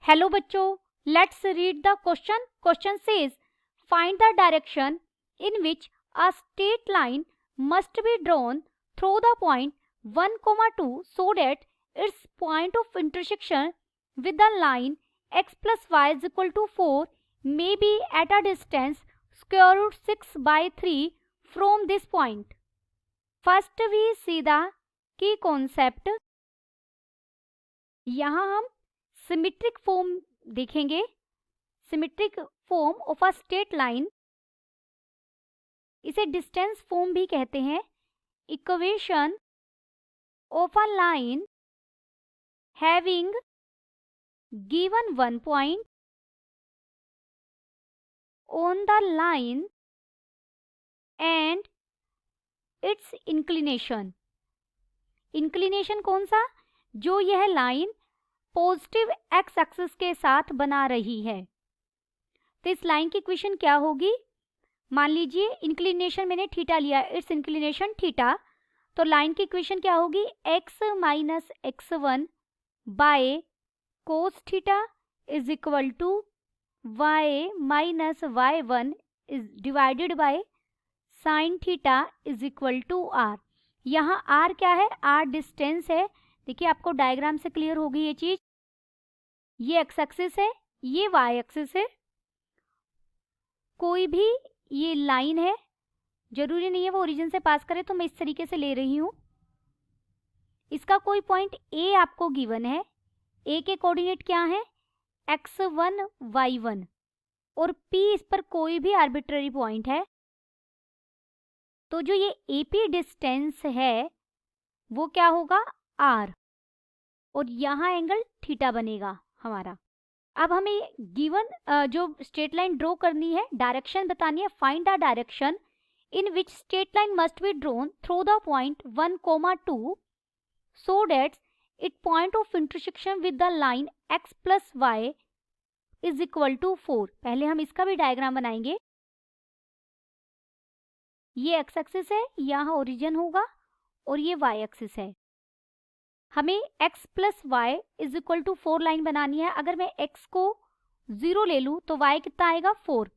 Hello बच्चों, let's read the question. Question says find the direction in which a straight line must be drawn through the point 1, 2 so that its point of intersection with the line x plus y is equal to 4 may be at a distance square root 6 by 3 from this point. First we see the key concept. यहाँ हम symmetric form देखेंगे. Symmetric form of a straight line, इसे distance form भी कहते हैं. Equation of a line having given one point on the line and it's inclination. Inclination कौन सा? जो यह लाइन पॉजिटिव एक्स एक्सिस के साथ बना रही है. तो इस लाइन की इक्वेशन क्या होगी? मान लीजिए इंक्लिनेशन मैंने थीटा लिया, इट्स इंक्लिनेशन थीटा. तो लाइन की इक्वेशन क्या होगी? x minus x1 by cos theta is equal to y minus y1 is divided by sine theta is equal to r. यहाँ r क्या है? r डिस्टेंस है. देखिए आपको डायग्राम से क्लियर होगी ये चीज. ये एक्स एक्सिस है, ये वाई एक्सिस है. कोई भी ये लाइन है, जरूरी नहीं है वो ओरिजिन से पास करे, तो मैं इस तरीके से ले रही हूं. इसका कोई पॉइंट ए आपको गिवन है. ए के कोऑर्डिनेट क्या है? x1 y1 और p इस पर कोई भी आर्बिट्ररी पॉइंट है. तो जो ये AP डिस्टेंस है वो क्या होगा? r. और यहाँ एंगल थीटा बनेगा हमारा. अब हमें गिवन जो स्ट्रेट लाइन ड्रॉ करनी है, डायरेक्शन बतानी है. Find the direction in which straight line must be drawn through the point 1, 2 so that it point of intersection with the line x plus y is equal to 4. पहले हम इसका भी diagram बनाएंगे. ये x एक्सिस है, यहाँ origin होगा, और ये y एक्सिस है. हमें x plus y is equal to 4 line बनानी है. अगर मैं x को 0 ले लूँ तो y कितना आएगा? 4.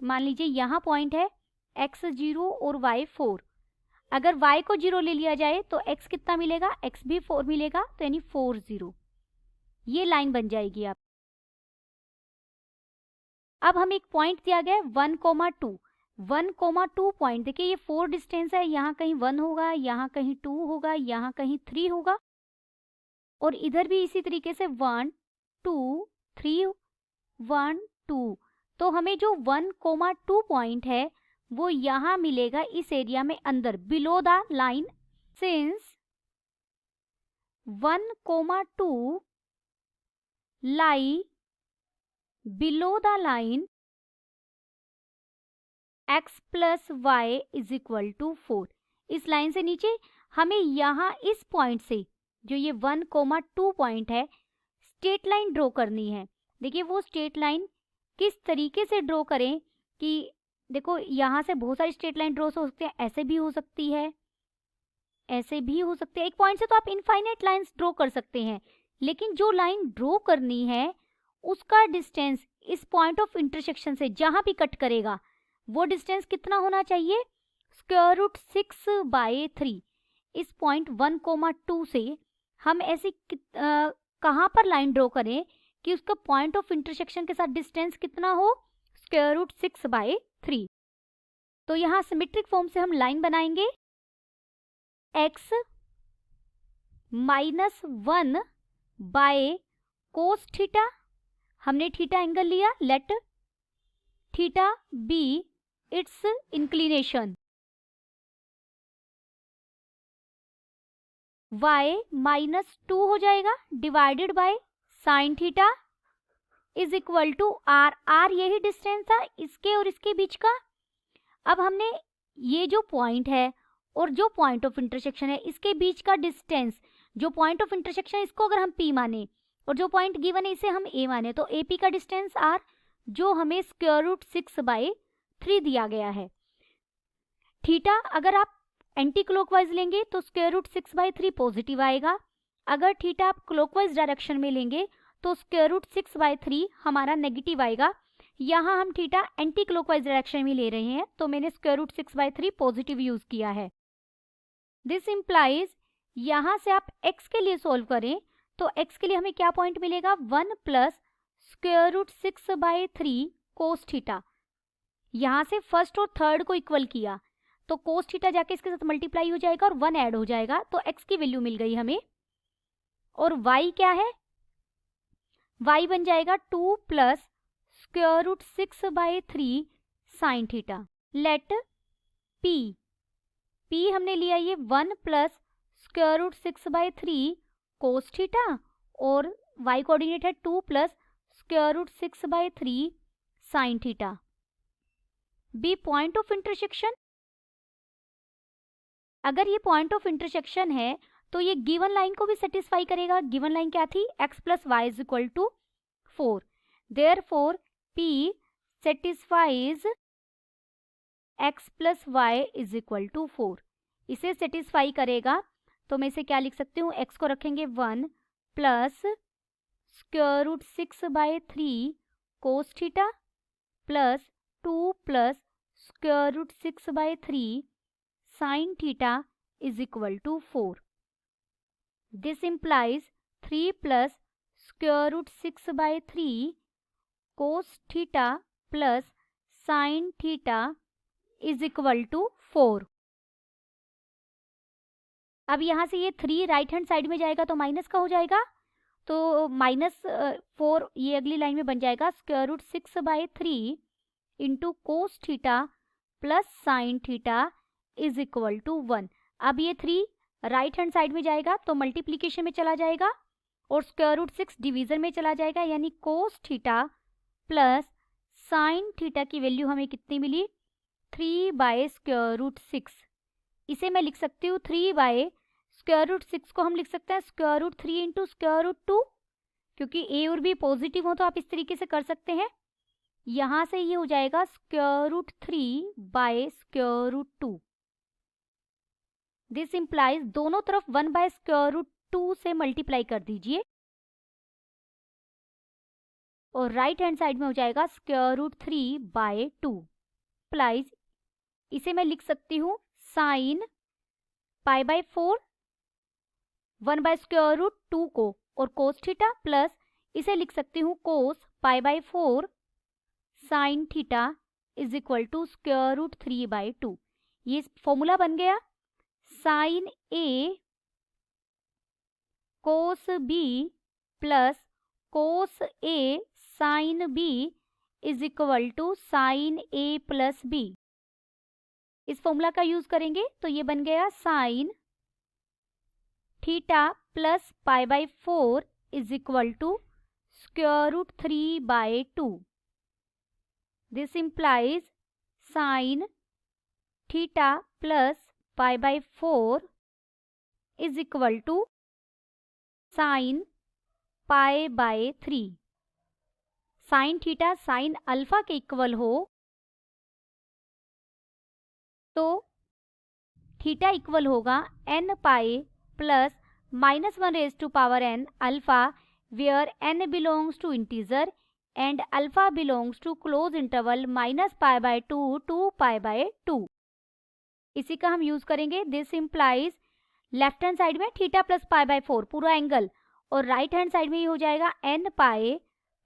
मान लीजिए यहाँ पॉइंट है, x 0 और y 4. अगर y को 0 ले लिया जाए तो x कितना मिलेगा? x भी 4 मिलेगा, तो यानी 4 0. ये लाइन बन जाएगी. अब हमें एक पॉइंट दिया गया है 1, 2 पॉइंट. देखिए ये 4 डिस्टेंस है. यहाँ कहीं 1 होगा, यहाँ कहीं 2 होगा, यहाँ कहीं 3 होगा, और इधर भी इसी तरीके से 1, 2, 3, 1, 2. तो हमें जो 1, 2 पॉइंट है वो यहाँ मिलेगा इस एरिया में अंदर, below the line. Since 1, 2 lie below the line x plus y is equal to 4. इस लाइन से नीचे हमें यहाँ इस पॉइंट से, जो ये 1, 2 पॉइंट है, स्ट्रेट लाइन ड्रॉ करनी है. देखिए वो स्ट्रेट लाइन किस तरीके से ड्रॉ करें कि देखो यहाँ से बहुत सारी स्ट्रेट लाइन ड्रॉ हो सकती है. ऐसे भी हो सकती है, ऐसे भी हो सकती है. एक पॉइंट से तो आप इनफाइनाइट लाइंस ड्रॉ कर सकते हैं, लेकिन जो लाइन ड्रॉ करनी है उसका डिस्टेंस इस पॉइंट ऑफ इंटरसेक्शन से जहाँ भी कट करेगा वो डिस्टेंस कितना होना चाहिए? Square root 6 by 3. इस पॉइंट 1, 2 से हम ऐसे कहाँ पर लाइन ड्रॉ करें कि उसका पॉइंट ऑफ इंटरसेक्शन के साथ डिस्टेंस कितना हो? Square root 6 by 3. तो यहाँ सिमेट्रिक फॉर्म से हम लाइन बनाएंगे. x minus 1 by cos theta, हमने थीटा एंगल लिया. Let theta be its inclination. y minus 2 हो जाएगा divided by sine theta is equal to r. r यही डिस्टेंस था इसके और इसके बीच का. अब हमने ये जो पॉइंट है और जो पॉइंट ऑफ इंटरसेक्शन है इसके बीच का डिस्टेंस, जो पॉइंट ऑफ इंटरसेक्शन इसको अगर हम p माने और जो पॉइंट गिवन है इसे हम a माने, तो AP का डिस्टेंस r, जो हमें स्क्वायर रूट 6 बाय 3 दिया गया है. थीटा अगर आप एंटी क्लॉकवाइज लेंगे तो स्क्वायर रूट 6 बाय 3 पॉजिटिव आएगा. अगर थीटा आप क्लॉकवाइज डायरेक्शन में लेंगे तो स्क्वायर रूट 6/3 हमारा नेगेटिव आएगा। यहाँ हम थीटा एंटी क्लॉकवाइज डायरेक्शन में ले रहे हैं, तो मैंने स्क्वायर रूट 6/3 पॉजिटिव यूज किया है। दिस इम्प्लाइज यहाँ से आप x के लिए सोल्व करें तो x के लिए हमें क्या पॉइंट मिलेगा, 1 plus square root 6/3 cos theta. यहाँ से फर्स्ट और थर्ड को इक्वल किया तो कोस थीटा जाके इसके साथ मल्टीप्लाई हो जाएगा और 1 ऐड हो जाएगा, तो x की वैल्यू मिल गई हमें। और y क्या है, y बन जाएगा 2 plus square root 6/3 sine theta. Let p हमने लिया ये 1 plus square root 6/3 cos theta और y कोऑर्डिनेट है 2 plus square root 6/3 sine theta. Be point of intersection, अगर ये पॉइंट ऑफ इंटरसेक्शन है तो ये गिवन लाइन को भी सेटिस्फाई करेगा। गिवन लाइन क्या थी, x plus y is equal to 4। Therefore p satisfies x plus y is equal to 4। इसे सेटिस्फाई करेगा तो मैं इसे क्या लिख सकती हूँ, x को रखेंगे 1 plus square root 6/3 cos theta plus 2 plus square root 6/3 sine theta is equal to 4। This implies 3 plus square root 6/3 cos theta plus sine theta is equal to 4। अब यहाँ से ये 3 राइट हैंड साइड में जाएगा तो minus का हो जाएगा, तो -4 ये अगली लाइन में बन जाएगा square root 6/3 into cos theta plus sine theta is equal to 1। अब ये 3 राइट हैंड साइड में जाएगा तो मल्टीप्लीकेशन में चला जाएगा और स्क्वायर रूट 6 डिवीजन में चला जाएगा, यानी कोस थीटा प्लस साइन थीटा की वैल्यू हमें कितनी मिली, 3/√6। इसे मैं लिख सकती हूँ 3/√6 को हम लिख सकते हैं square root 3 into square root 2, क्योंकि a और b पॉजिटिव हो तो आप इस तरीके से कर सकते हैं। यहाँ से ये हो जाएगा स्क्वायर रूट 3/√2। दिस इम्प्लाइज दोनों तरफ 1/√2 से मल्टीप्लाई कर दीजिए और राइट हैंड साइड में हो जाएगा स्क्वायर रूट 3/2 प्लाइज। इसे मैं लिख सकती हूँ साइन π/4 1/√2 को और कोस थीटा प्लस इसे लिख सकती हूँ cos π/4 sine theta is equal to square root 3/2। ये फॉर्मूला बन गया sine A cos B plus cos A sine B is equal to sine A plus B। इस फॉर्मूला का यूज करेंगे तो ये बन गया sine theta plus π/4 is equal to square root 3/2। This implies sine theta plus π/4 is equal to sine π/3। Sine theta sine alpha के equal हो तो थीटा इक्वल होगा n pi plus -1n alpha, where n belongs to integer and alpha belongs to close interval -π/2 to π/2। इसी का हम use करेंगे। This implies left hand side में theta plus π/4 पूरा एंगल और राइट हैंड साइड में ये हो जाएगा n पाई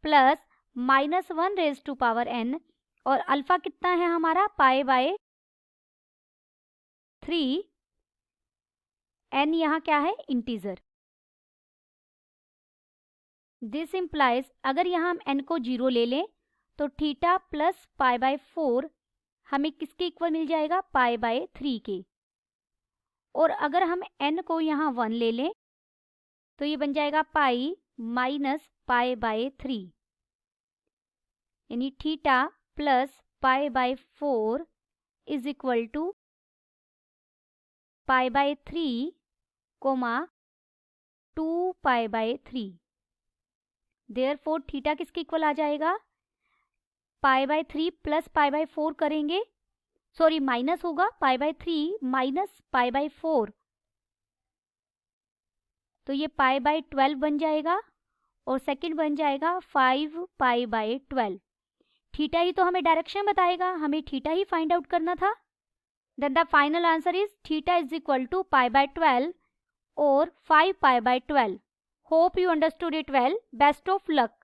प्लस -1n और अल्फा कितना है हमारा π/3। n यहाँ क्या है इंटीजर। दिस इम्प्लाइज अगर यहाँ हम n को 0 ले लें तो थीटा प्लस π/4 हमें किसके इक्वल मिल जाएगा, π/3 के। और अगर हम n को यहाँ 1 ले लें तो ये बन जाएगा पाई माइनस π/3, यानी theta plus π/4 is equal to π/3 comma 2π/3। Therefore theta किसके इक्वल आ जाएगा, π/3 प्लस π/4 करेंगे, सॉरी माइनस होगा π/3 माइनस π/4, तो ये π/12 बन जाएगा और सेकंड बन जाएगा 5π/12। थीटा ही तो हमें डायरेक्शन बताएगा, हमें थीटा ही फाइंड आउट करना था। Then the final answer is theta is equal to π/12 और 5π/12। Hope you understood it well. Best of luck.